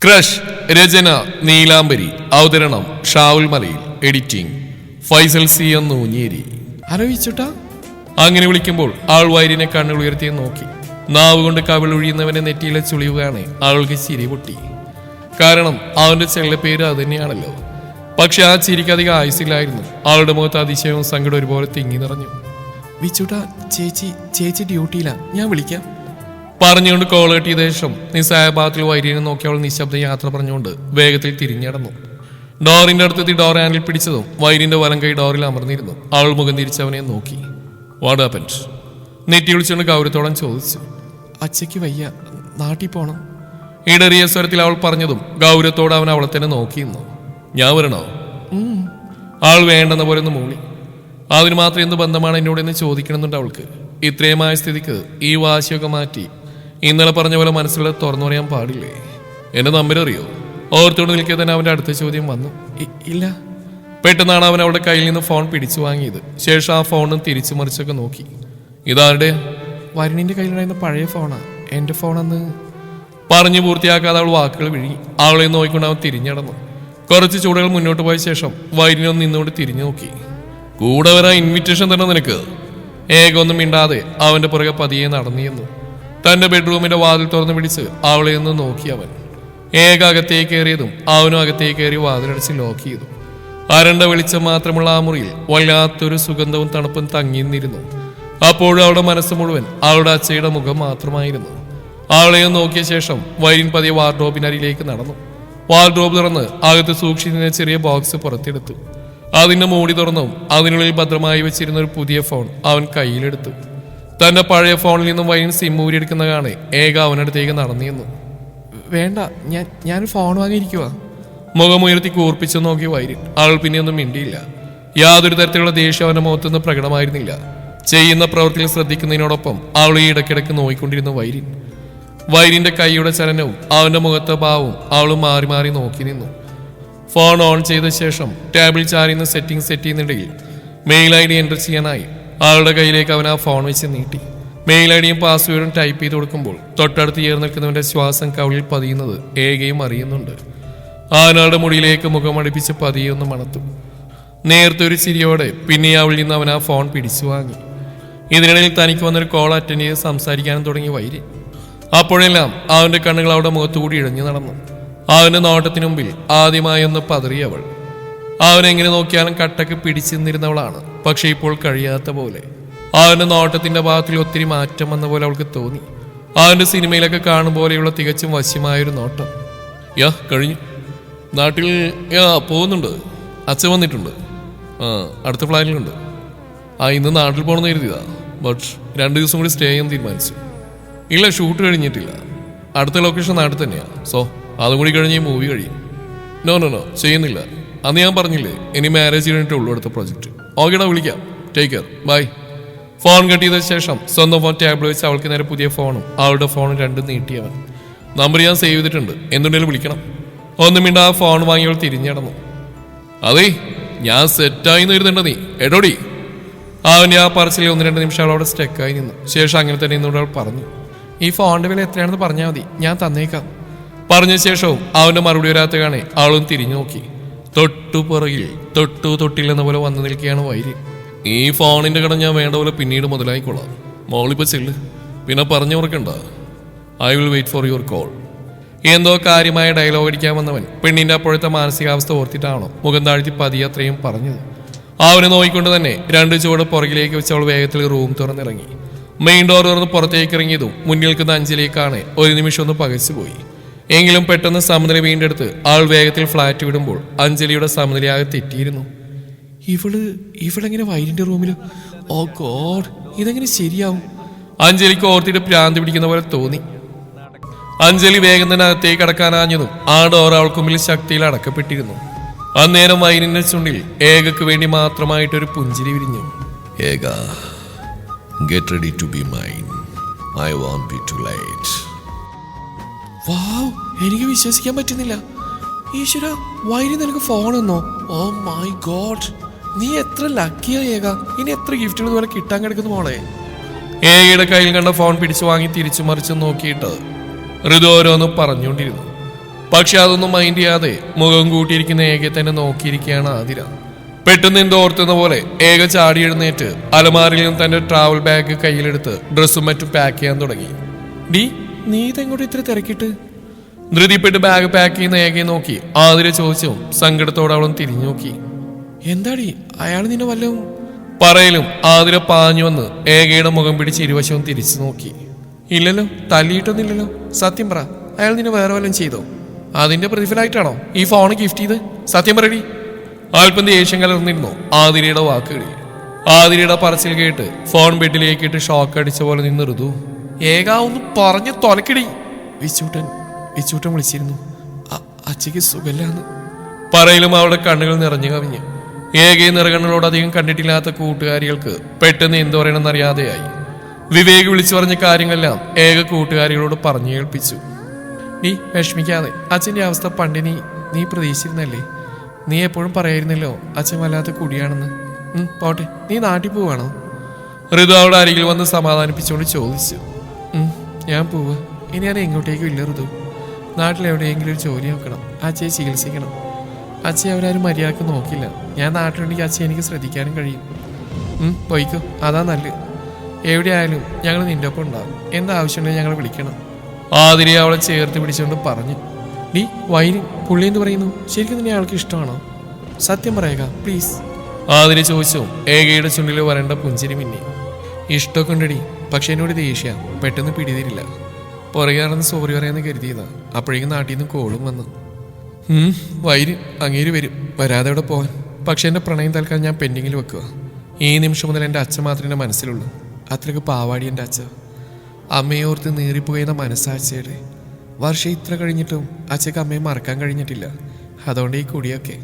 Crush രചന നീലാംബരി, അവതരണം ഷാവുൽ മലയിൽ, editing Faisal C എന്നൂഞ്ഞേരി. ആലോചിച്ചുട്ടാ അങ്ങനെ വിളിക്കുമ്പോൾ ആൾ വൈരിനെ കണ്ണുകൾ ഉയർത്തി നോക്കി. നാവ് കൊണ്ട് കവിൾ ഒഴിയുന്നവനെ നെറ്റിയിലെ ചുളിയുകയാണ് ആൾക്ക് ചിരി പൊട്ടി. കാരണം അവന്റെ ചെള്ള പേര് അത് തന്നെയാണല്ലോ. പക്ഷെ ആ ചിരിക്ക് അധികം ആയുസില്ലായിരുന്നു. ആളുടെ മുഖത്ത് അതിശയവും സങ്കടം ഒരുപോലെ തിങ്ങി നിറഞ്ഞു. വിച്ചുട്ടാ, ചേച്ചി ഡ്യൂട്ടിയിലാ, ഞാൻ വിളിക്കാം പറഞ്ഞുകൊണ്ട് കോൾ കെട്ടിയ ശേഷം നിസ്സായ ഭാഗത്തിൽ വൈരിനെ നോക്കി അവൾ നിശബ്ദ യാത്ര പറഞ്ഞുകൊണ്ട് വേഗത്തിൽ തിരിഞ്ഞടന്നു. ഡോറിന്റെ അടുത്തെത്തി ഡോർ ഹാൻഡിൽ പിടിച്ചതും വൈരിന്റെ വലം കൈ ഡോറിൽ അമർന്നിരുന്നു. അവൾ മുഖം തിരിച്ചവനെ നോക്കി. What happened? നെറ്റി വിളിച്ചുകൊണ്ട് ഗൗരവത്തോളം ചോദിച്ചു. അച്ഛയ്ക്ക് വയ്യ, നാട്ടിൽ പോണം. ഇടറിയ സ്വരത്തിൽ അവൾ പറഞ്ഞതും ഗൗരവത്തോടെ അവൻ അവളെ തന്നെ നോക്കിയിരുന്നു. ഞാൻ വരണോ? ആൾ വേണ്ടെന്ന പോലെ ഒന്ന് മൂളി. അതിന് മാത്രം എന്ത് ബന്ധമാണ് എന്നോടെന്ന് ചോദിക്കണമെന്നുണ്ട് അവൾക്ക്. ഇത്രയുമായ സ്ഥിതിക്ക് ഈ വാശിയൊക്കെ മാറ്റി ഇന്നലെ പറഞ്ഞ പോലെ മനസ്സിലുള്ള തുറന്നു പറയാൻ പാടില്ലേ? എന്റെ നമ്പർ അറിയോ? ഓർത്തോട് നിൽക്കുക തന്നെ അവന്റെ അടുത്ത ചോദ്യം വന്നു. ഇല്ല. പെട്ടെന്നാണ് അവൻ അവളുടെ കയ്യിൽ നിന്ന് ഫോൺ പിടിച്ചു വാങ്ങിയത്. ശേഷം ആ ഫോണും തിരിച്ചു മറിച്ചൊക്കെ നോക്കി. ഇതാരുടെ? വരുണിന്റെ കയ്യിലുണ്ടായിരുന്ന പഴയ ഫോണാ, എന്റെ ഫോണെന്ന് പറഞ്ഞു പൂർത്തിയാക്കാതെ അവൾ വാക്കുകൾ വിഴുങ്ങി. അവളെ നോക്കിക്കൊണ്ട് അവൻ തിരിഞ്ഞടന്നു. കുറച്ച് ചൂടുകൾ മുന്നോട്ട് പോയ ശേഷം വൈരിനൊന്ന് നിന്നുകൊണ്ട് തിരിഞ്ഞു നോക്കി. കൂടെ വരാൻ ഇൻവിറ്റേഷൻ തന്നെ നിനക്ക്? ഏകൊന്നും മിണ്ടാതെ അവന്റെ പുറകെ പതിയെ നടന്നിരുന്നു. തന്റെ ബെഡ്റൂമിന്റെ വാതിൽ തുറന്നു പിടിച്ച് അവളെ ഒന്ന് നോക്കി അവൻ. ഏക അകത്തേക്ക് കയറിയതും അവനും അകത്തേക്ക് കയറി വാതിലടച്ച് ലോക്ക് ചെയ്തു. അരണ്ട വെളിച്ചം മാത്രമുള്ള ആ മുറിയിൽ വല്ലാത്തൊരു സുഗന്ധവും തണുപ്പും തങ്ങിന്നിരുന്നു. അപ്പോഴും അവളുടെ മനസ്സ് മുഴുവൻ അവളുടെ അച്ഛയുടെ മുഖം മാത്രമായിരുന്നു. അവളെയും നോക്കിയ ശേഷം വൈരിൻ പതിയെ വാർഡ്രോബിനരിയിലേക്ക് നടന്നു. വാർഡ്രോബ് തുറന്ന് അകത്ത് സൂക്ഷിച്ചിരുന്ന ചെറിയ ബോക്സ് പുറത്തെടുത്തു. അതിന്റെ മൂടി തുറന്നും അതിനുള്ളിൽ ഭദ്രമായി വെച്ചിരുന്ന ഒരു പുതിയ ഫോൺ അവൻ കയ്യിലെടുത്തു. തന്റെ പഴയ ഫോണിൽ നിന്നും വൈൻ സിം ഊരിയെടുക്കുന്ന കാണെ ഏക അവനടുത്തേക്ക് നടന്നിരുന്നു. വേണ്ട, ഞാൻ ഫോൺ വാങ്ങിയിരിക്കുവാ. മുഖമുയർത്തി കൂർപ്പിച്ചു നോക്കി വൈരിൻ. അവൾ പിന്നെയൊന്നും മിണ്ടിയില്ല. യാതൊരു തരത്തിലുള്ള ദേഷ്യം അവന്റെ മുഖത്തൊന്നും പ്രകടമായിരുന്നില്ല. ചെയ്യുന്ന പ്രവൃത്തിയിൽ ശ്രദ്ധിക്കുന്നതിനോടൊപ്പം അവൾ ഈ ഇടയ്ക്കിടയ്ക്ക് നോയിക്കൊണ്ടിരുന്ന വൈരിന്റെ കൈയുടെ ചലനവും അവന്റെ മുഖത്തെ ഭാവവും അവൾ മാറി മാറി നോക്കി നിന്നു. ഫോൺ ഓൺ ചെയ്ത ശേഷം ടേബിൾ ചാരിന്ന് സെറ്റിംഗ് സെറ്റ് ചെയ്യുന്നിടയിൽ മെയിൽ ഐ ഡി എൻ്റർ ചെയ്യാനായി ആളുടെ കയ്യിലേക്ക് അവൻ ആ ഫോൺ വെച്ച് നീട്ടി. മെയിൽ ഐ ഡിയും പാസ്വേഡും ടൈപ്പ് ചെയ്ത് കൊടുക്കുമ്പോൾ തൊട്ടടുത്ത് ചേർന്ന് നിൽക്കുന്നവന്റെ ശ്വാസം കവിളിൽ പതിയുന്നത് ഏകയും അറിയുന്നുണ്ട്. ആനാളുടെ മുടിയിലേക്ക് മുഖമടുപ്പിച്ച് പതിയൊന്ന് മണത്തു. നേരത്തെ ചിരിയോടെ പിന്നെ അവളിൽ നിന്ന് അവൻ ആ ഫോൺ പിടിച്ചു വാങ്ങി. ഇതിനിടയിൽ തനിക്ക് വന്നൊരു കോൾ അറ്റൻഡ് ചെയ്ത് സംസാരിക്കാനും തുടങ്ങി വൈരി. അപ്പോഴെല്ലാം അവന്റെ കണ്ണുകൾ അവളുടെ മുഖത്തുകൂടി ഇഴഞ്ഞു നടന്നു. അവന്റെ നോട്ടത്തിനു മുമ്പിൽ ആദ്യമായി ഒന്ന് പതറി അവൾ. അവനെങ്ങനെ നോക്കിയാലും കട്ടക്ക് പിടിച്ചു നിന്നിരുന്നവളാണ്. പക്ഷെ ഇപ്പോൾ കഴിയാത്ത പോലെ. അവന്റെ നോട്ടത്തിന്റെ ഭാഗത്തിൽ ഒത്തിരി മാറ്റം വന്ന പോലെ അവൾക്ക് തോന്നി. അവന്റെ സിനിമയിലൊക്കെ കാണും പോലെയുള്ള തികച്ചും വശ്യമായൊരു നോട്ടം. കഴിഞ്ഞു. നാട്ടിൽ പോകുന്നുണ്ട്. അച്ഛൻ വന്നിട്ടുണ്ട്. അടുത്ത ഫ്ലൈറ്റിലുണ്ട്. ഇന്ന് നാട്ടിൽ പോകണമെന്ന് കരുതിയതാ. ബട്ട് 2 ദിവസം കൂടി സ്റ്റേ ചെയ്യാൻ തീരുമാനിച്ചു. ഇല്ല, ഷൂട്ട് കഴിഞ്ഞിട്ടില്ല. അടുത്ത ലൊക്കേഷൻ നാട്ടിൽ തന്നെയാ. സോ അതും കൂടി കഴിഞ്ഞ് ഈ മൂവി കഴിയും. നോ ചെയ്യുന്നില്ല. അന്ന് ഞാൻ പറഞ്ഞില്ലേ, ഇനി മാരേജ് കഴിഞ്ഞിട്ടേ ഉള്ളൂ അടുത്ത പ്രൊജക്റ്റ്. ഓക്കേടാ, വിളിക്കാം. Take care, bye. Phone cut ചെയ്ത ശേഷം സ്വന്തം ഫോൺ ടേബിൾ വെച്ച് അവൾക്ക് നേരെ പുതിയ ഫോണും അവളുടെ ഫോണും രണ്ടും നീട്ടിയവൻ. നമ്പർ ഞാൻ സേവ് ചെയ്തിട്ടുണ്ട്, എന്തുണ്ടെങ്കിലും വിളിക്കണം. ഒന്നുമിണ്ട ആ ഫോൺ വാങ്ങിയവൾ തിരിഞ്ഞടന്നു. അതേ, ഞാൻ സെറ്റായി വരുന്നുണ്ട് നീ എടോടി. അവൻ്റെ ആ പറച്ചിൽ 1-2 നിമിഷം അവളവിടെ സ്റ്റെക്കായി നിന്നു. ശേഷം അങ്ങനെ തന്നെ ഇന്നുകൊണ്ട് അവൾ പറഞ്ഞു. ഈ ഫോണിന്റെ വില എത്രയാണെന്ന് പറഞ്ഞാൽ മതി, ഞാൻ തന്നേക്കാം. പറഞ്ഞ ശേഷവും അവന്റെ മറുപടി വരാത്ത കാണെ അവളും തിരിഞ്ഞു നോക്കി. തൊട്ടുപുറകിൽ തൊട്ടില്ലെന്ന പോലെ വന്നു നിൽക്കുകയാണ് വൈരി. ഈ ഫോണിന്റെ കട ഞാൻ വേണ്ട പോലെ പിന്നീട് മുതലായിക്കൊള്ളാം. മോളിപ്പോ ചെല്ല്, പിന്നെ പറഞ്ഞു ഓർക്കണ്ട. I will wait for your call. എന്തോ കാര്യമായ ഡയലോഗ് അടിക്കാൻ വന്നവൻ പെണ്ണിന്റെ അപ്പോഴത്തെ മാനസികാവസ്ഥ ഓർത്തിട്ടാണോ മുഖം താഴ്ത്തി പതിയെ അത്രയും പറഞ്ഞത്. അവനെ നോക്കിക്കൊണ്ട് തന്നെ 2 ചുവട് പുറകിലേക്ക് വെച്ച് അവൾ വേഗത്തിൽ റൂം തുറന്നിറങ്ങി. മെയിൻ ഡോർ തുറന്ന് പുറത്തേക്ക് ഇറങ്ങിയതും മുന്നിൽ നിൽക്കുന്ന അഞ്ജലിയേക്കാണ് ഒരു നിമിഷം ഒന്ന് പകച്ചുപോയി. എങ്കിലും പെട്ടെന്ന് സമനില വീണ്ടെടുത്ത് ആൾ വേഗത്തിൽ ഫ്ലാറ്റ് വിടുമ്പോൾ അഞ്ജലിയുടെ സമനിലയാകെ തെറ്റിയിരുന്നു. ഇവളെങ്ങനെ വൈരിന്റെ റൂമിൽ? ഓ ഗോഡ്, ഇതെങ്ങനെ ശരിയാവും? അഞ്ജലിക്ക് ഓർത്തിട്ട് ഭ്രാന്തി പിടിക്കുന്ന പോലെ തോന്നി. അഞ്ജലി വേഗം തന്നെ അകത്തേക്ക് കടക്കാനാഞ്ഞതും ആ ഡോർ അവൾക്ക് മുമ്പിൽ ശക്തിയിൽ അടക്കപ്പെട്ടിരുന്നു. അന്നേരം വൈരിന്റെ ചുണ്ടിൽ ഏകക്ക് വേണ്ടി മാത്രമായിട്ടൊരു പുഞ്ചിരി വിരിഞ്ഞു. ഏക, get ready to be mine. I won't be too late. വാവ്, എനിക്ക് വിശ്വസിക്കാൻ പറ്റുന്നില്ല. ഈശ്വര, വൈരി നിനക്ക് ഫോൺ തന്നോ? ഓ മൈ ഗോഡ്, നീ എത്ര ലക്കിയാ ഏക. ഇനി എത്ര ഗിഫ്റ്റുകൾ ഇതുപോലെ കിട്ടാൻ കിടക്കുന്നു മോളെ. ഏകയുടെ കയ്യിൽ കണ്ട ഫോൺ പിടിച്ചു വാങ്ങി തിരിച്ചു മറിച്ച് നോക്കിയിട്ട് ഋതു ഓരോന്നും പറഞ്ഞുകൊണ്ടിരുന്നു. പക്ഷെ അതൊന്നും മൈൻഡ് ചെയ്യാതെ മുഖം കൂട്ടിയിരിക്കുന്ന ഏകയെ തന്നെ നോക്കിയിരിക്കുകയാണ് ആതിര. പെട്ടെന്ന് എന്തോ ഓർത്തുന്ന പോലെ ഏക ചാടി എഴുന്നേറ്റ് അലമാരിൽ നിന്ന് തന്റെ ട്രാവൽ ബാഗ് കയ്യിലെടുത്ത് ഡ്രസ്സും മറ്റും പാക്ക് ചെയ്യാൻ തുടങ്ങി. നീ ഇതെങ്ങോട്ട് ഇത്ര തിരക്കിട്ട്? ധൃതിപ്പെട്ട് ബാഗ് പാക്ക് ചെയ്യുന്ന ഏകയെ നോക്കി ആതിര ചോദിച്ചു. സങ്കടത്തോടെ അവളും തിരിഞ്ഞു നോക്കി. എന്താടി അയാൾ നിന്നെ വല്ലതും? പറയലും ആതിര പാഞ്ഞു വന്ന് ഏകയുടെ മുഖം പിടിച്ച് ഇരുവശവും തിരിച്ചു നോക്കി. ഇല്ലല്ലോ, തല്ലിയിട്ടൊന്നുമില്ലല്ലോ. സത്യം പറ, അയാൾ നിന്നെ വേറെ വല്ലതും ചെയ്തോ? അതിന്റെ പ്രതിഫലമായിട്ടാണോ ഈ ഫോൺ ഗിഫ്റ്റ് ചെയ്ത്? സത്യം പറയടി. അല്പം ദേഷ്യം കലർന്നിരുന്നു ആതിരയുടെ വാക്കുകളിൽ. ആതിരയുടെ പറച്ചിൽ കേട്ട് ഫോൺ ബെഡിലേക്കിട്ട് ഷോക്ക് അടിച്ച പോലെ നിന്ന് ഋതു. ഒന്ന് പറഞ്ഞ് തൊലക്കിടി. വിച്ചൂട്ടൻ വിളിച്ചിരുന്നു. അച്ഛക്ക് സുഖമില്ലാന്ന്. പറയലും അവളുടെ കണ്ണുകൾ നിറഞ്ഞു കവിഞ്ഞു. ഏകയെ നിറകണ്ണുകളോട് അധികം കണ്ടിട്ടില്ലാത്ത കൂട്ടുകാരികൾക്ക് പെട്ടെന്ന് എന്തു പറയണമെന്നറിയാതെയായി. വിവേക് വിളിച്ചു പറഞ്ഞ കാര്യങ്ങളെല്ലാം ഏക കൂട്ടുകാരികളോട് പറഞ്ഞു കേൾപ്പിച്ചു. നീ വിഷമിക്കാതെ, അച്ഛൻ്റെ അവസ്ഥ പണ്ട് നീ പ്രതീക്ഷിച്ചിരുന്നല്ലേ? നീ എപ്പോഴും പറയായിരുന്നല്ലോ അച്ഛൻ വല്ലാത്ത കുടിയാണെന്ന്. പോട്ടെ, നീ നാട്ടിൽ പോവാണോ? ഋതു അവളുടെ അരികിൽ വന്ന് സമാധാനിപ്പിച്ചുകൊണ്ട് ചോദിച്ചു. ഞാൻ പോവാ. ഇനി ഞാൻ എങ്ങോട്ടേക്കും ഇല്ല ഋതു. നാട്ടിലെവിടെയെങ്കിലും ഒരു ജോലി നോക്കണം. അച്ഛയെ ചികിത്സിക്കണം. അച്ഛയെ അവരാരും മര്യാദക്ക് നോക്കില്ല. ഞാൻ നാട്ടിലുണ്ടെങ്കിൽ അച്ഛൻ എനിക്ക് ശ്രദ്ധിക്കാനും കഴിയും. പോയിക്കോ, അതാ നല്ലത്. എവിടെയായാലും ഞങ്ങൾ നിന്റെ ഒപ്പം ഉണ്ടാവും. എന്താവശ്യമുണ്ടെങ്കിൽ ഞങ്ങൾ വിളിക്കണം. ആതിരയെ അവളെ ചേർത്ത് പിടിച്ചുകൊണ്ട് പറഞ്ഞു. വൈരി പുള്ളി എന്ന് പറയുന്നു. ശരിക്കും തന്നെ അയാൾക്ക് ഇഷ്ടമാണോ? സത്യം പറയുക പ്ലീസ്. ആതിര ചോദിച്ചു. ഏകയുടെ ചുണ്ടിൽ വരേണ്ട പുഞ്ചിരി മിന്നി. ഇഷ്ടമൊക്കെ ഉണ്ടടി, പക്ഷെ എന്നോട് ദേഷ്യ പെട്ടെന്ന് പിടിതരില്ല. പുറകെയാണെന്ന് സോറി പറയാന്ന് കരുതിയതാ. അപ്പോഴേക്കും നാട്ടിൽ നിന്ന് കോളും വന്നു. വൈര് അങ്ങേര് വരും, വരാതെ അവിടെ പോവാൻ. പക്ഷെ എൻ്റെ പ്രണയം തൽക്കാലം ഞാൻ പെൻഡിങ്ങിൽ വെക്കുക. ഈ നിമിഷം മുതൽ എൻ്റെ അച്ഛൻ മാത്രമേ എൻ്റെ മനസ്സിലുള്ളൂ. അത്രയ്ക്ക് പാവാടി എൻ്റെ അച്ഛ. അമ്മയെ ഓർത്ത് നീറിപ്പോയെന്ന മനസ്സാഴ്ചയുടെ വർഷം ഇത്ര കഴിഞ്ഞിട്ടും അച്ഛക്ക് അമ്മയെ മറക്കാൻ കഴിഞ്ഞിട്ടില്ല. അതുകൊണ്ട് ഈ കുടിയൊക്കെ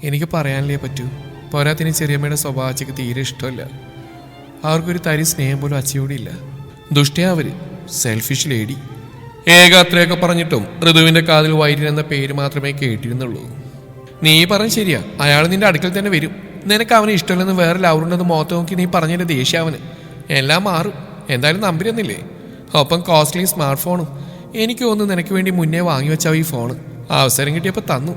എനിക്ക് പറയാനല്ലേ പറ്റൂ. പോരാത്തിന് ചെറിയമ്മയുടെ സ്വഭാവം അച്ഛക്ക് തീരെ ഇഷ്ടമല്ല. അവർക്കൊരു തരി സ്നേഹം പോലും അച്ഛയോടില്ല. ദുഷ്ടയാ അവര്, സെൽഫിഷ് ലേഡി. ഏക അത്രയൊക്കെ പറഞ്ഞിട്ടും ഋതുവിന്റെ കാതിൽ വൈര്യൻ എന്ന പേര് മാത്രമേ കേട്ടിരുന്നുള്ളൂ. നീ പറഞ്ഞ ശരിയാ, അയാൾ നിന്റെ അടുക്കൽ തന്നെ വരും. നിനക്ക് അവന് ഇഷ്ടമില്ലെന്ന് വേറെ ലവറുണ്ടെന്ന് മുഖത്ത് നോക്കി നീ പറഞ്ഞതിന്റെ ദേഷ്യം അവന്. എല്ലാം മാറും. എന്തായാലും നമ്പർ തന്നില്ലേ, ഒപ്പം കോസ്റ്റ്ലി സ്മാർട്ട് ഫോണും. എനിക്ക് തോന്നുന്നു നിനക്ക് വേണ്ടി മുന്നേ വാങ്ങി വെച്ചാൽ ഈ ഫോണ്. അവസരം കിട്ടിയപ്പോൾ തന്നു.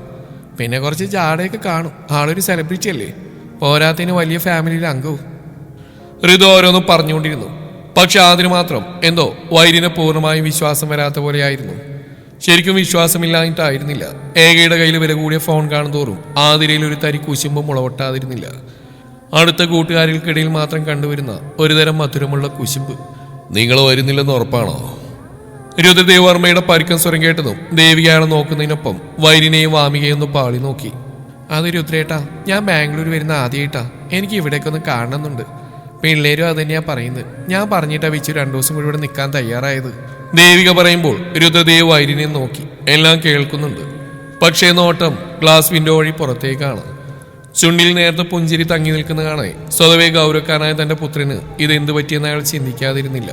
പിന്നെ കുറച്ച് ജാടയൊക്കെ കാണും. ആളൊരു സെലിബ്രിറ്റി അല്ലേ, പോരാത്തതിന് വലിയ ഫാമിലിയിലെ അംഗവും. ഋതു ഓരോന്നും പറഞ്ഞുകൊണ്ടിരുന്നു. പക്ഷെ അതിന് മാത്രം എന്തോ വൈര്യനെ പൂർണ്ണമായും വിശ്വാസം വരാത്ത പോലെയായിരുന്നു. ശരിക്കും വിശ്വാസമില്ലായിട്ടായിരുന്നില്ല. ഏകയുടെ കയ്യിൽ വില കൂടിയ ഫോൺ കാണുന്തോറും ആതിരയിൽ ഒരു തരി കുശുമ്പും മുളവൊട്ടാതിരുന്നില്ല. അടുത്ത കൂട്ടുകാരികൾക്കിടയിൽ മാത്രം കണ്ടുവരുന്ന ഒരുതരം മധുരമുള്ള കുശുമ്പ്. നിങ്ങൾ വരുന്നില്ലെന്ന് ഉറപ്പാണോ? രുദ്രദേവർമ്മയുടെ പരുക്കം സ്വരം കേട്ടതും ദേവികയാണ് നോക്കുന്നതിനൊപ്പം വൈര്യനെയും വാമികയും ഒന്ന് പാളി നോക്കി. അത് രുദ്രേട്ടാ, ഞാൻ ബാംഗ്ലൂർ വരുന്ന ആദ്യമായിട്ടാ. എനിക്ക് ഇവിടേക്ക് ഒന്ന് കാണണമെന്നുണ്ട്. പിള്ളേരും അത് തന്നെയാ പറയുന്നത്. ഞാൻ പറഞ്ഞിട്ടാ വെച്ചു 2 ദിവസം കൂടി ഇവിടെ നിൽക്കാൻ തയ്യാറായത്. ദേവിക പറയുമ്പോൾ രുദ്രദേവ് വൈര്യനെ നോക്കി. എല്ലാം കേൾക്കുന്നുണ്ട്. പക്ഷേ നോട്ടം ഗ്ലാസ് വിൻഡോ വഴി പുറത്തേക്കാണ്. ചുണ്ടിൽ നേരത്തെ പുഞ്ചിരി തങ്ങി നിൽക്കുന്ന കാണാൻ സ്വതവേ ഗൗരവക്കാരനായ തന്റെ പുത്രന് ഇതെന്ത് പറ്റിയെന്ന് അയാൾ ചിന്തിക്കാതിരുന്നില്ല.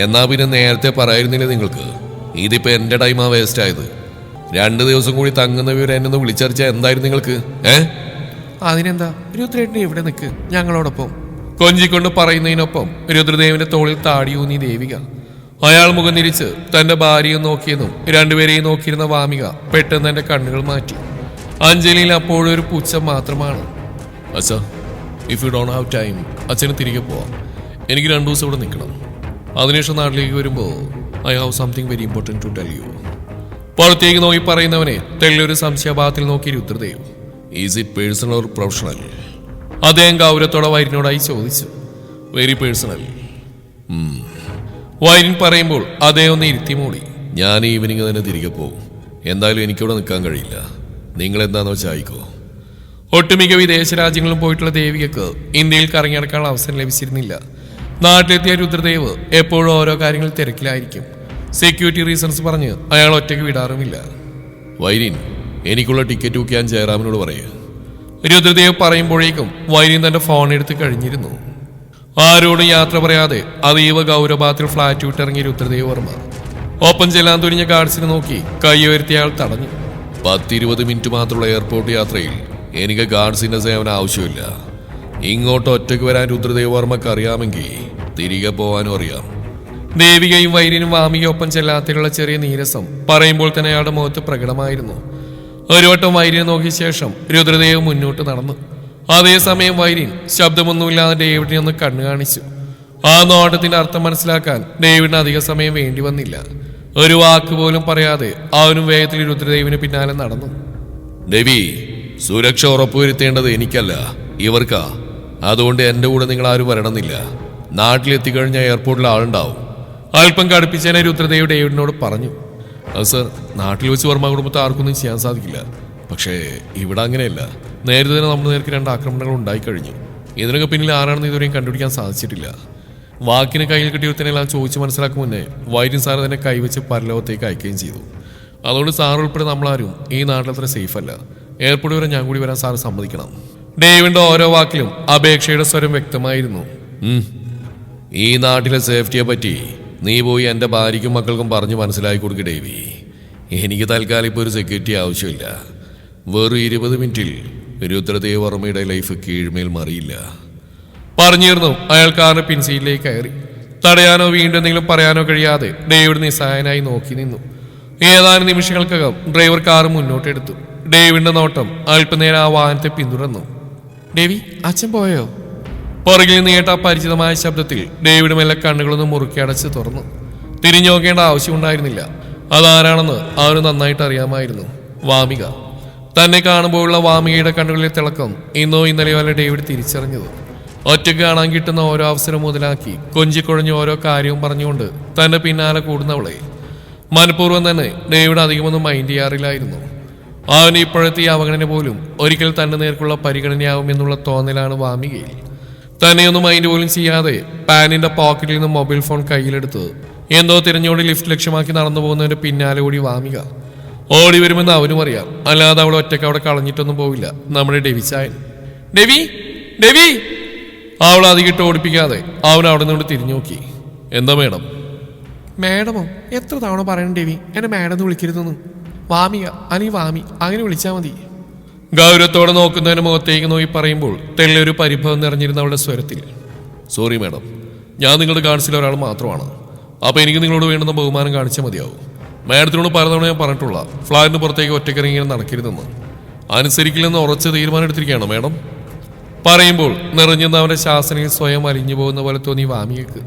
എന്നാ പിന്നെ നേരത്തെ പറയായിരുന്നില്ല നിങ്ങൾക്ക്? ഇതിപ്പോ എന്റെ ടൈമാ വേസ്റ്റ് ആയത്. 2 ദിവസം കൂടി തങ്ങുന്ന വിവരം എന്നെ ഒന്ന് വിളിച്ചറിച്ചാൽ എന്തായിരുന്നു നിങ്ങൾക്ക്? അതിനെന്താ, രുദ്രേട്ടനെ ഇവിടെ നിൽക്ക്, ഞങ്ങളോടൊപ്പം. കൊഞ്ചിക്കൊണ്ട് പറയുന്നതിനൊപ്പം രുദ്രദേവിന്റെ തോളിൽ താടിയൂന്നി ദേവിക. അയാൾ മുഖം തിരിച്ച് തന്റെ ഭാര്യയെ നോക്കിയെന്നും രണ്ടുപേരെയും നോക്കിയിരുന്ന വാമിക പെട്ടെന്ന് എന്റെ കണ്ണുകൾ മാറ്റി. അഞ്ജലിയിൽ അപ്പോഴും ഒരു പുച്ഛം മാത്രമാണ്. അച്ഛാ, if you don't have time, അച്ഛന് തിരികെ പോവാം. എനിക്ക് 2 ദിവസം ഇവിടെ നിൽക്കണം. അതിനുശേഷം നാട്ടിലേക്ക് വരുമ്പോൾ I have something very important to tell you. പുറത്തേക്ക് നോക്കി പറയുന്നവനെ തെല്ലൊരു സംശയഭാവത്തിൽ നോക്കി Rudradev. Is it personal or professional? അദ്ദേഹം ഗൗരവത്തോടെ വൈര്യനോടായി ചോദിച്ചു. Very personal. വൈര്യൻ പറയുമ്പോൾ അദ്ദേഹം ഒന്ന് ഇരുത്തി മൂടി. ഞാൻ ഈവനിങ് തന്നെ തിരികെ പോകും. എന്തായാലും എനിക്കിവിടെ നിൽക്കാൻ കഴിയില്ല. നിങ്ങൾ എന്താന്ന് വെച്ചാൽ ആയിക്കോ. ഒട്ടുമിക്ക വിദേശ രാജ്യങ്ങളും പോയിട്ടുള്ള ദേവികക്ക് ഇന്ത്യയിൽ കറങ്ങിയടക്കാനുള്ള അവസരം ലഭിച്ചിരുന്നില്ല. നാട്ടിലെത്തിയ രുദ്രദേവ് എപ്പോഴും ഓരോ കാര്യങ്ങൾ തിരക്കിലായിരിക്കും. സെക്യൂരിറ്റി റീസൺസ് പറഞ്ഞ് അയാൾ ഒറ്റയ്ക്ക് വിടാറുമില്ല. വൈര്യൻ, എനിക്കുള്ള ടിക്കറ്റ് ബുക്ക് ഞാൻ ജയറാമിനോട് പറയുക. രുദ്രദേവ് പറയുമ്പോഴേക്കും വൈര്യൻ തന്റെ ഫോൺ എടുത്ത് കഴിഞ്ഞിരുന്നു. ആരോടും യാത്ര പറയാതെ അതീവ ഗൗരവത്തിൽ ഫ്ലാറ്റ് വിട്ടിറങ്ങിയ രുദ്രദേവ് വർമ്മ ഒപ്പം ചെല്ലാൻ തുനിഞ്ഞ ഗാർഡ്സിനെ നോക്കി കൈ ഉയർത്തിയ ആൾ തടഞ്ഞു. 10-20 മിനിറ്റ് മാത്രമുള്ള എയർപോർട്ട് യാത്രയിൽ എനിക്ക് ഗാർഡ്സിന്റെ സേവനം ആവശ്യമില്ല. ഇങ്ങോട്ട് ഒറ്റയ്ക്ക് വരാൻ രുദ്രദേവ് വർമ്മക്ക് അറിയാമെങ്കിൽ തിരികെ പോകാനും അറിയാം. ദേവികയും വൈര്യനും വാമികയൊപ്പം ചെല്ലാത്തയുള്ള ചെറിയ നീരസം പറയുമ്പോൾ തന്നെ അയാളുടെ മുഖത്ത് പ്രകടമായിരുന്നു. ഒരു വട്ടം വൈര്യനെ നോക്കിയ ശേഷം രുദ്രദേവ് മുന്നോട്ട് നടന്നു. അതേസമയം വൈര്യൻ ശബ്ദമൊന്നുമില്ലാതെ ഡേവിഡിനെ ഒന്ന് കണ്ണു കാണിച്ചു. ആ നോട്ടത്തിന്റെ അർത്ഥം മനസ്സിലാക്കാൻ ഡേവിഡിന് അധിക സമയം വേണ്ടി വന്നില്ല. ഒരു വാക്ക് പോലും പറയാതെ അവനും വേഗത്തിൽ രുദ്രദേവിന് പിന്നാലെ നടന്നു. ദേവി, സുരക്ഷ ഉറപ്പുവരുത്തേണ്ടത് എനിക്കല്ല, ഇവർക്കാ. അതുകൊണ്ട് എന്റെ കൂടെ നിങ്ങൾ ആരും വരണമെന്നില്ല. നാട്ടിലെത്തിക്കഴിഞ്ഞാൽ എയർപോർട്ടിൽ ആളുണ്ടാവും. അല്പം കടുപ്പിച്ചതിനെ രുദ്രദേവ് ഡേവിഡിനോട് പറഞ്ഞു. അത് സർ, നാട്ടിൽ വെച്ച് വർമ്മ കുടുംബത്തെ ആർക്കൊന്നും ചെയ്യാൻ സാധിക്കില്ല. പക്ഷേ ഇവിടെ അങ്ങനെയല്ല. നേരത്തെ തന്നെ നമ്മുടെ നേർക്ക് 2 ആക്രമണങ്ങൾ ഉണ്ടായിക്കഴിഞ്ഞു. ഇതിനൊക്കെ പിന്നിൽ ആരാണെന്ന് ഇതുവരെയും കണ്ടുപിടിക്കാൻ സാധിച്ചിട്ടില്ല. വാക്കിന് കയ്യിൽ കിട്ടിയവരെല്ലാം ചോദിച്ച് മനസ്സിലാക്കും മുന്നേ വൈദ്യൻ സാറ് തന്നെ കൈവച്ച് പരലോകത്തേക്ക് അയക്കുകയും ചെയ്തു. അതുകൊണ്ട് സാർ ഉൾപ്പെടെ നമ്മളാരും ഈ നാട്ടിലത്ര സേഫ് അല്ല. എയർപോർട്ട് വരെ ഞാൻ കൂടി വരാൻ സാറ് സമ്മതിക്കണം. ഡേവിഡിന്റെ ഓരോ വാക്കിലും അപേക്ഷയുടെ സ്വരം വ്യക്തമായിരുന്നു. ഈ നാട്ടിലെ സേഫ്റ്റിയെ പറ്റി നീ പോയി എൻ്റെ ഭാര്യയ്ക്കും മക്കൾക്കും പറഞ്ഞ് മനസ്സിലാക്കി കൊടുക്കുക ദേവി. എനിക്ക് തൽക്കാലം ഇപ്പോൾ ഒരു സെക്യൂരിറ്റി ആവശ്യമില്ല. വെറും 20 മിനിറ്റിൽ രുദ്രദേവ് വർമ്മയുടെ ലൈഫ് കീഴ്മേൽ മറിയില്ല. പറഞ്ഞിരുന്നു. അയാൾ കാറിന് പിൻസീറ്റിലേക്ക് കയറി. തടയാനോ വീണ്ടും എന്തെങ്കിലും പറയാനോ കഴിയാതെ ഡേവിഡ് നിസ്സഹായനായി നോക്കി നിന്നു. ഏതാനും നിമിഷങ്ങൾക്കകം ഡ്രൈവർ കാർ മുന്നോട്ടെടുത്തു. ഡേവിഡിന്റെ നോട്ടം അല്പനേരം ആ വാഹനത്തെ പിന്തുടർന്നു. ദേവി, അച്ഛൻ പോയോ? പുറകിൽ നിന്ന് കേട്ട പരിചിതമായ ശബ്ദത്തിൽ ഡേവിഡ് മെല്ലെ കണ്ണുകളൊന്ന് മുറുക്കി അടച്ച് തുറന്നു. തിരിഞ്ഞു നോക്കേണ്ട ആവശ്യമുണ്ടായിരുന്നില്ല. അതാരാണെന്ന് അവന് നന്നായിട്ട് അറിയാമായിരുന്നു. വാമിക. തന്നെ കാണുമ്പോഴുള്ള വാമികയുടെ കണ്ണുകളിലെ തിളക്കം ഇന്നോ ഇന്നലെയോ അല്ല ഡേവിഡ് തിരിച്ചറിഞ്ഞത്. ഒറ്റയ്ക്ക് കാണാൻ കിട്ടുന്ന ഓരോ അവസരം മുതലാക്കി കൊഞ്ചിക്കുഴഞ്ഞ് ഓരോ കാര്യവും പറഞ്ഞുകൊണ്ട് തന്റെ പിന്നാലെ കൂടുന്നവളെ മനഃപൂർവ്വം തന്നെ ഡേവിഡ് അധികമൊന്നും മൈൻഡ് ചെയ്യാറില്ലായിരുന്നു. അവന് ഇപ്പോഴത്തെ ഈ അവഗണന പോലും ഒരിക്കൽ തന്റെ നേർക്കുള്ള പരിഗണനയാവും എന്നുള്ള തോന്നലാണ് വാമികയിൽ. തന്നെയൊന്നും മൈൻഡ് പോലും ചെയ്യാതെ പാനിന്റെ പോക്കറ്റിൽ നിന്ന് മൊബൈൽ ഫോൺ കയ്യിലെടുത്ത് എന്തോ തിരഞ്ഞുകൊണ്ട് ലിഫ്റ്റ് ലക്ഷ്യമാക്കി നടന്നു പോകുന്നതിന്റെ പിന്നാലെ കൂടി വാമിക ഓടി വരുമെന്ന് അവനും അറിയാം. അല്ലാതെ അവൾ ഒറ്റയ്ക്ക് അവിടെ കളഞ്ഞിട്ടൊന്നും പോവില്ല. നമ്മുടെ ഡെവിച്ചായൻ. Devy, Devy! അവൾ അധികിട്ട് ഓടിപ്പിക്കാതെ അവൻ അവിടെ നിന്നോട് തിരിഞ്ഞു നോക്കി. എന്താ മേഡം? മാഡമോ? എത്ര തവണ പറയണം ദേവി, എന്നെ മാഡം എന്ന് വിളിക്കരുതെന്ന്. വാമിക അല്ലെങ്കിൽ വാമി, അങ്ങനെ വിളിച്ചാൽ മതി. ഗൗരവത്തോടെ നോക്കുന്നതിന് മുഖത്തേക്ക് നോക്കി പറയുമ്പോൾ തെല്ലൊരു പരിഭവം നിറഞ്ഞിരുന്ന അവളുടെ സ്വരത്തിൽ. സോറി മാഡം, ഞാൻ നിങ്ങളുടെ കാണിച്ചില്ല ഒരാൾ മാത്രമാണ്. അപ്പോൾ എനിക്ക് നിങ്ങളോട് വേണ്ടുന്ന ബഹുമാനം കാണിച്ചാൽ മതിയാവും. മാഡത്തിനോട് പലതവണ ഞാൻ പറഞ്ഞിട്ടുള്ള ഫ്ലാറ്റിന് പുറത്തേക്ക് ഒറ്റക്കിറങ്ങി നടക്കരുതെന്ന്. അനുസരിക്കില്ലെന്ന് ഉറച്ച തീരുമാനം എടുത്തിരിക്കുകയാണോ മാഡം? പറയുമ്പോൾ നിറഞ്ഞെന്ന് അവന്റെ ശാസനയിൽ സ്വയം അലിഞ്ഞു പോകുന്ന പോലെ തോന്നി വാമികക്ക്.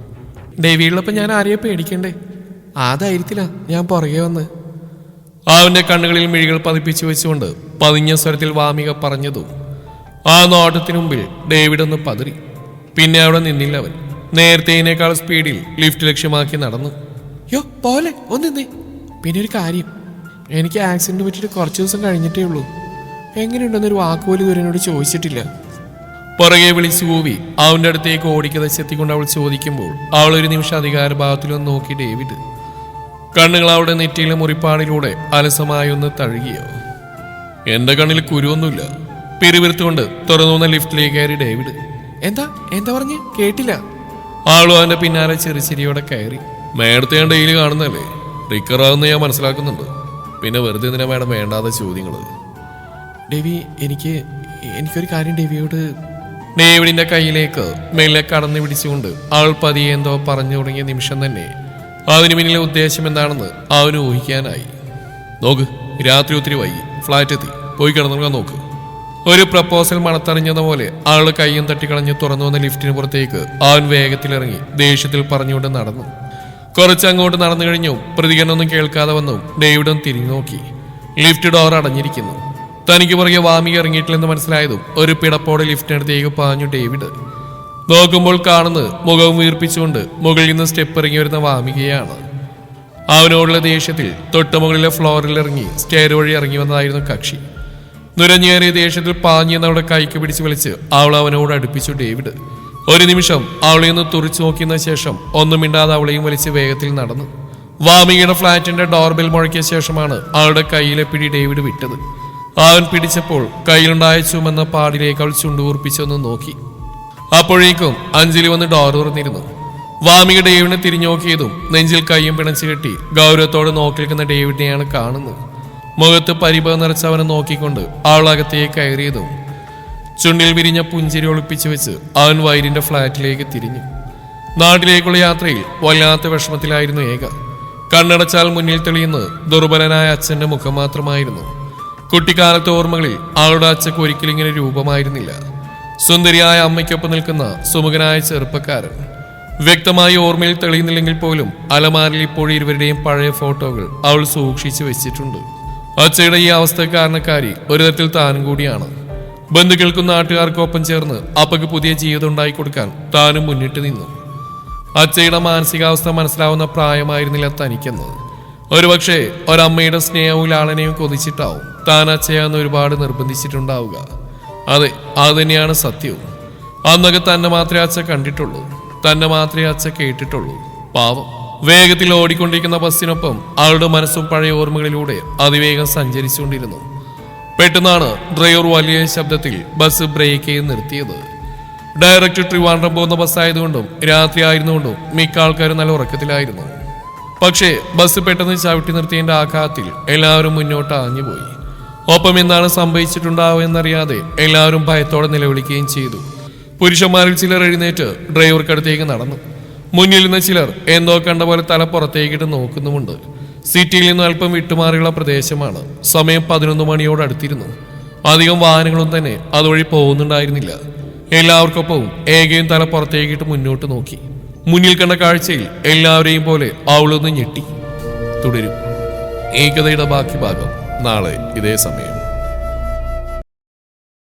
ദേവിയുള്ളപ്പോൾ ഞാൻ ആരെയും പേടിക്കണ്ടേ? അതായിരിക്കില്ല ഞാൻ പുറകെ വന്ന്. അവന്റെ കണ്ണുകളിൽ മിഴികൾ പതിപ്പിച്ചു വെച്ചുകൊണ്ട് പതിഞ്ഞ സ്വരത്തിൽ വാമിക പറഞ്ഞതും ആ നോട്ടത്തിനു മുമ്പിൽ ഡേവിഡ് ഒന്ന് പതറി. പിന്നെ അവിടെ നിന്നില്ല അവൻ. നേരത്തേനേക്കാൾ സ്പീഡിൽ ലിഫ്റ്റ് ലക്ഷ്യമാക്കി നടന്നു. യോ പോലെ ഒന്നിന്നേ. പിന്നെ ഒരു കാര്യം, എനിക്ക് ആക്സിഡന്റ് പറ്റിയിട്ട് കുറച്ച് ദിവസം കഴിഞ്ഞിട്ടേ ഉള്ളൂ. എങ്ങനെയുണ്ടെന്നൊരു വാക്കുപോലും ഇതുവരെ എന്നോട് ചോദിച്ചിട്ടില്ല. പുറകെ വിളിച്ചു കൂവി അവന്റെ അടുത്തേക്ക് ഓടിക്കതച്ചെത്തിക്കൊണ്ട് അവൾ ചോദിക്കുമ്പോൾ അവൾ ഒരു നിമിഷം അധികാരഭാവത്തിലൊന്ന് നോക്കി ഡേവിഡ്. കണ്ണുകൾ അവളുടെ നെറ്റിയിലെ മുറിപ്പാടിലൂടെ അലസമായി ഒന്ന് തഴുകിയോ. എന്റെ കണ്ണിൽ കുരുവൊന്നുമില്ല. പിരിവിരുത്തുകൊണ്ട് തുറന്നുവന്ന ലിഫ്റ്റിലേക്ക് കയറി ഡേവിഡ്. എന്താ എന്താ പറഞ്ഞ് കേട്ടില്ല. ആളും അവന്റെ പിന്നാലെ ചെറിയോടെ കയറി. മേഡത്തെ ഞാൻ ഡെയിലി കാണുന്നല്ലേ, റിക്കറാകുന്ന ഞാൻ മനസ്സിലാക്കുന്നുണ്ട്. പിന്നെ വെറുതെ എന്തിനാ മേഡം വേണ്ടാത്ത ചോദ്യങ്ങള്? ഡേവി, എനിക്കൊരു കാര്യം ഡേവിയോട്. ഡേവിഡിന്റെ കയ്യിലേക്ക് മെല്ലെ കടന്നു പിടിച്ചുകൊണ്ട് അവൾ പതിയെ എന്തോ പറഞ്ഞു തുടങ്ങിയ നിമിഷം തന്നെ അതിന് പിന്നിലെ ഉദ്ദേശം എന്താണെന്ന് അവന് ഊഹിക്കാനായി. നോക്ക്, രാത്രി ഒത്തിരി വൈകി, ഫ്ലാറ്റ് എത്തി, പോയി കിടന്നുറങ്ങാൻ നോക്ക്. ഒരു പ്രപ്പോസൽ മണത്തറിഞ്ഞത പോലെ അവളുടെ കയ്യും തട്ടിക്കളഞ്ഞ് തുറന്നു വന്ന ലിഫ്റ്റിന് പുറത്തേക്ക് അവൻ വേഗത്തിലിറങ്ങി ദേഷ്യത്തിൽ പറഞ്ഞുകൊണ്ട് നടന്നു. കുറച്ചങ്ങോട്ട് നടന്നു കഴിഞ്ഞും പ്രതികരണമൊന്നും കേൾക്കാതെ വന്നും ഡേവിഡും തിരിഞ്ഞു നോക്കി. ലിഫ്റ്റ് ഡോർ അടഞ്ഞിരിക്കുന്നു. തനിക്ക് പുറകെ വാമിക ഇറങ്ങിയിട്ടില്ലെന്ന് മനസ്സിലായതും ഒരു പിടപ്പോടെ ലിഫ്റ്റിനടുത്തേക്ക് പാഞ്ഞു ഡേവിഡ്. നോക്കുമ്പോൾ കാണുന്നത് മുഖവും വീർപ്പിച്ചുകൊണ്ട് മുകളിൽ നിന്ന് സ്റ്റെപ്പ് ഇറങ്ങി വരുന്ന വാമികയാണ്. അവനോടുള്ള ദേഷ്യത്തിൽ തൊട്ടുമുകളിലെ ഫ്ലോറിൽ ഇറങ്ങി സ്റ്റെയർ വഴി ഇറങ്ങി വന്നതായിരുന്നു കക്ഷി. നുരഞ്ഞേറിയ ദേഷ്യത്തിൽ പാഞ്ഞെന്നവളുടെ കൈക്ക് പിടിച്ച് വലിച്ച് അവൾ അവനോട് അടുപ്പിച്ചു ഡേവിഡ്. ഒരു നിമിഷം അവളെ ഒന്ന് തുറിച്ചു നോക്കിയ ശേഷം ഒന്നും മിണ്ടാതെ അവളെയും വലിച്ച് വേഗത്തിൽ നടന്നു. വാമികയുടെ ഫ്ലാറ്റിന്റെ ഡോർബെൽ മുഴക്കിയ ശേഷമാണ് അവളുടെ കയ്യിലെ പിടി ഡേവിഡ് വിട്ടത്. അവൻ പിടിച്ചപ്പോൾ കയ്യിലുണ്ടായ ചുമന്ന പാടിലേക്ക് അവൾ ചുണ്ടുകൂർപ്പിച്ചൊന്ന് നോക്കി. അപ്പോഴേക്കും അഞ്ജലി വന്ന് ഡോർ തുറന്നിരുന്നു. വാമിക ഡേവിഡിനെ തിരിഞ്ഞു നോക്കിയതും നെഞ്ചിൽ കയ്യും പിണച്ചു കെട്ടി ഗൗരവത്തോടെ നോക്കി നിൽക്കുന്ന ഡേവിഡിനെയാണ് കാണുന്നത്. മുഖത്ത് പരിഭവം നിറച്ചവനെ നോക്കിക്കൊണ്ട് അവൾ അകത്തേക്ക് കയറിയതും ചുണ്ടിൽ വിരിഞ്ഞ പുഞ്ചിരി ഒളിപ്പിച്ചു വെച്ച് അവൻ വൈരിന്റെ ഫ്ലാറ്റിലേക്ക് തിരിഞ്ഞു. നാട്ടിലേക്കുള്ള യാത്രയിൽ വല്ലാത്ത വിഷമത്തിലായിരുന്നു ഏക. കണ്ണടച്ചാൽ മുന്നിൽ തെളിയുന്നത് ദുർബലനായ അച്ഛന്റെ മുഖം മാത്രമായിരുന്നു. കുട്ടിക്കാലത്തെ ഓർമ്മകളിൽ അവളുടെ അച്ഛക്ക് ഒരിക്കലും ഇങ്ങനെ രൂപമായിരുന്നില്ല. സുന്ദരിയായ അമ്മയ്ക്കൊപ്പം നിൽക്കുന്ന സുമുഖനായ ചെറുപ്പക്കാരൻ. വ്യക്തമായി ഓർമ്മയിൽ തെളിയുന്നില്ലെങ്കിൽ പോലും അലമാരിൽ ഇപ്പോഴും ഇരുവരുടെയും പഴയ ഫോട്ടോകൾ അവൾ സൂക്ഷിച്ചു വെച്ചിട്ടുണ്ട്. അച്ഛയുടെ ഈ അവസ്ഥ കാരണക്കാരി ഒരു തരത്തിൽ താനും കൂടിയാണ്. ബന്ധുക്കൾക്കും നാട്ടുകാർക്കും ഒപ്പം ചേർന്ന് അപ്പക്ക് പുതിയ ജീവിതം ഉണ്ടായി കൊടുക്കാൻ താനും മുന്നിട്ട് നിന്നു. അച്ഛയുടെ മാനസികാവസ്ഥ മനസ്സിലാവുന്ന പ്രായമായിരുന്നില്ല തനിക്കെന്നത്. ഒരുപക്ഷെ ഒരമ്മയുടെ സ്നേഹവും ലാളനയും കൊതിച്ചിട്ടാവും താൻ അച്ഛയാന്ന് ഒരുപാട് നിർബന്ധിച്ചിട്ടുണ്ടാവുക. അതെ, അത് തന്നെയാണ് സത്യവും. അന്നൊക്കെ തന്നെ മാത്രമേ അച്ഛ കണ്ടിട്ടുള്ളൂ, തന്നെ മാത്രമേ അച്ഛ കേട്ടിട്ടുള്ളൂ. പാവം. വേഗത്തിൽ ഓടിക്കൊണ്ടിരിക്കുന്ന ബസ്സിനൊപ്പം അവളുടെ മനസ്സും പഴയ ഓർമ്മകളിലൂടെ അതിവേഗം സഞ്ചരിച്ചുകൊണ്ടിരുന്നു. പെട്ടെന്നാണ് ഡ്രൈവർ വലിയ ശബ്ദത്തിൽ ബസ് ബ്രേക്ക് ചെയ്ത് നിർത്തിയത്. ഡയറക്റ്റ് ട്രിവാൻഡ്രം പോകുന്ന ബസ്സായതുകൊണ്ടും രാത്രി ആയിരുന്നുകൊണ്ടും മിക്ക ആൾക്കാരും നല്ല ഉറക്കത്തിലായിരുന്നു. പക്ഷേ ബസ് പെട്ടെന്ന് ചവിട്ടി നിർത്തിയതിന്റെ ആഘാതത്തിൽ എല്ലാവരും മുന്നോട്ട് ആഞ്ഞുപോയി. ഒപ്പം എന്താണ് സംഭവിച്ചിട്ടുണ്ടാവുക എന്നറിയാതെ എല്ലാവരും ഭയത്തോടെ നിലവിളിക്കുകയും ചെയ്തു. പുരുഷന്മാരിൽ ചിലർ എഴുന്നേറ്റ് ഡ്രൈവർക്കടുത്തേക്ക് നടന്നു. മുന്നിൽ നിന്ന് ചിലർ എന്തോ കണ്ട പോലെ തല പുറത്തേക്കിട്ട് നോക്കുന്നുമുണ്ട്. സിറ്റിയിൽ നിന്ന് അല്പം വിട്ടുമാറിയുള്ള പ്രദേശമാണ്. സമയം 11 മണിയോട് അടുത്തിരുന്നു. അധികം വാഹനങ്ങളും തന്നെ അതുവഴി പോകുന്നുണ്ടായിരുന്നില്ല. എല്ലാവർക്കൊപ്പവും ഏകയും തല പുറത്തേക്കിട്ട് മുന്നോട്ട് നോക്കി. മുന്നിൽ കണ്ട കാഴ്ചയിൽ എല്ലാവരെയും പോലെ അവളൊന്ന് ഞെട്ടി. തുടരും. ഈ കഥയുടെ ബാക്കി ഭാഗം നാളെ ഇതേ സമയം.